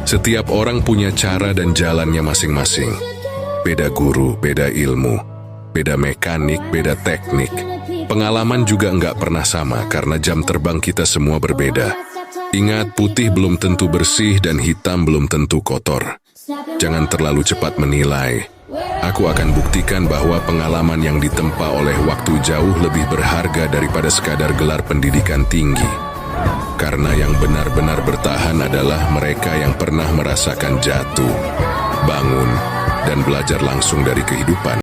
Setiap orang punya cara dan jalannya masing-masing. Beda guru, beda ilmu, beda mekanik, beda teknik. Pengalaman juga nggak pernah sama karena jam terbang kita semua berbeda. Ingat, putih belum tentu bersih dan hitam belum tentu kotor. Jangan terlalu cepat menilai. Aku akan buktikan bahwa pengalaman yang ditempa oleh waktu jauh lebih berharga daripada sekadar gelar pendidikan tinggi. Karena yang benar-benar bertahan adalah mereka yang pernah merasakan jatuh, bangun, dan belajar langsung dari kehidupan.